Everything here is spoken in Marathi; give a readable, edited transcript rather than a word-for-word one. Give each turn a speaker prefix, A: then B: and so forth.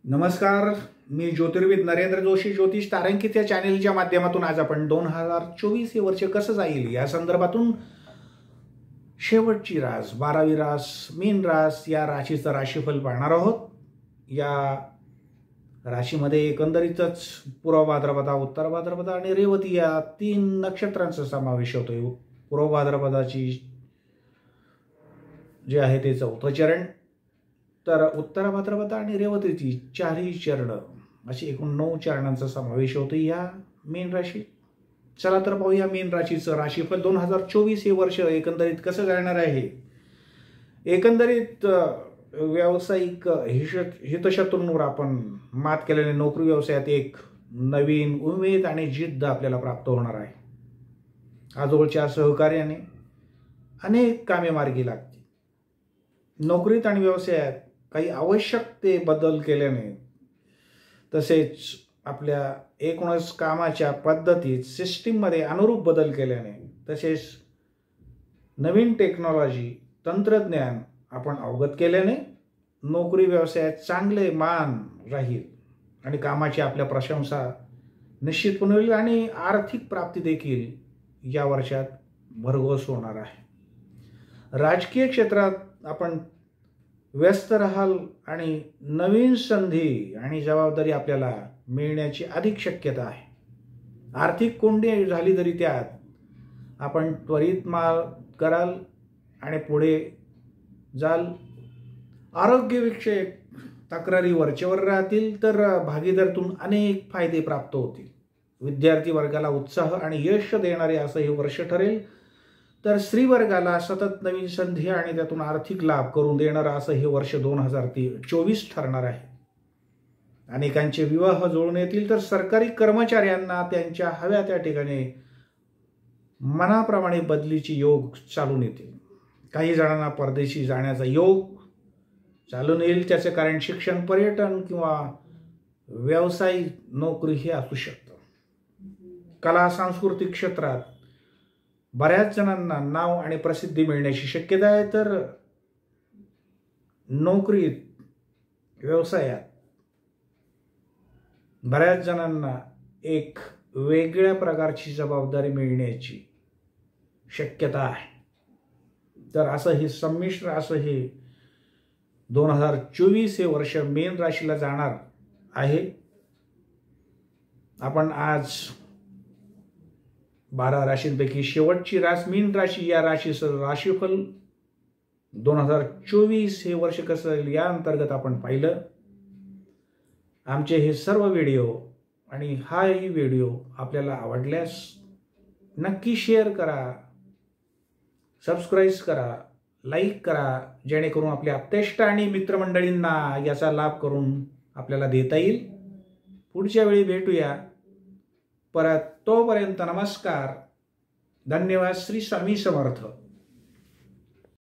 A: नमस्कार, मी ज्योतिर्विद नरेंद्र जोशी ज्योतिष तारांकित या चॅनेलच्या माध्यमातून आज आपण 2024 हे वर्ष कसं जाईल या संदर्भातून शेवटची रास 12वी रास मीन रास या राशीचं राशीफल पाहणार आहोत। या राशीमध्ये एकंदरीतच पूर्व भाद्रपदा, उत्तर भाद्रपदा आणि रेवती या 3 नक्षत्रांचा समावेश होतोय। पूर्व भाद्रपदाची जे आहे ते 4थं चरण, तर उत्तर भाद्रपदा आणि रेवतीची 4ही चरण अशी एकूण 9 चरणांचा समावेश होतो या मीन राशी। चला तर पाहूया मीन राशीचं राशीफल 2024 हे वर्ष एकंदरीत कसं जाणार आहे। एकंदरीत व्यावसायिक हितशत्रूंवर आपण मात केल्याने नोकरी व्यवसायात एक नवीन उमेद आणि जिद्द आपल्याला प्राप्त होणार आहे। आजोळच्या सहकार्याने अनेक कामे मार्गी लागतील। नोकरीत आणि व्यवसायात काही आवश्यक ते बदल केल्याने तसेच आपल्या एकूणच कामाच्या पद्धतीत सिस्टीममध्ये अनुरूप बदल केल्याने तसेच नवीन टेक्नॉलॉजी तंत्रज्ञान आपण अवगत केल्याने नोकरी व्यवसायात चांगले मान राहील आणि कामाची आपल्या प्रशंसा निश्चितपणे होईल आणि आर्थिक प्राप्ती देखील या वर्षात भरघोस होणार आहे। राजकीय क्षेत्रात आपण व्यस्त राहाल आणि नवीन संधी आणि जबाबदारी आपल्याला मिळण्याची अधिक शक्यता आहे। आर्थिक कोंडी झाली तरी त्यात आपण त्वरित मात कराल आणि पुढे जाल। आरोग्यविषयक तक्रारी वरचेवर राहतील तर भागीदारीतून अनेक फायदे प्राप्त होतील। विद्यार्थी वर्गाला उत्साह आणि यश देणारे असं हे वर्ष ठरेल, तर स्त्री वर्गाला सतत नवीन संधी आणि त्यातून आर्थिक लाभ करून देणारं असं हे वर्ष 2024 ठरणार आहे। अनेकांचे विवाह जुळून येतील, तर सरकारी कर्मचाऱ्यांना त्यांच्या हव्या त्या ठिकाणी मनाप्रमाणे बदलीचे योग चालून येतील। काही जणांना परदेशी जाण्याचा योग चालून येईल, त्याचे कारण शिक्षण, पर्यटन किंवा व्यवसाय नोकरी हे असू शकतं। कला सांस्कृतिक क्षेत्रात बऱ्याच जणांना नाव आणि प्रसिद्धी मिळण्याची शक्यता आहे, तर नोकरीत व्यवसायात बऱ्याच जणांना एक वेगळ्या प्रकारची जबाबदारी मिळण्याची शक्यता आहे। तर असं हे संमिश्र असं हे 2024 हे वर्ष मीन राशीला जाणार आहे। आपण आज 12 राशींपैकी शेवटची रास मीन राशी या राशीचं राशीफल 2024 हे वर्ष कसं जाईल या अंतर्गत आपण पाहिलं। आमचे हे सर्व व्हिडिओ आणि हाही व्हिडिओ आपल्याला आवडल्यास नक्की शेअर करा, सबस्क्राईब करा, लाईक करा, जेणेकरून आपल्या आप्तेष्ट आणि मित्रमंडळींना याचा लाभ करून आपल्याला देता येईल। पुढच्या वेळी भेटूया परत, तोपर्यंत नमस्कार, धन्यवाद, श्री स्वामी समर्थ।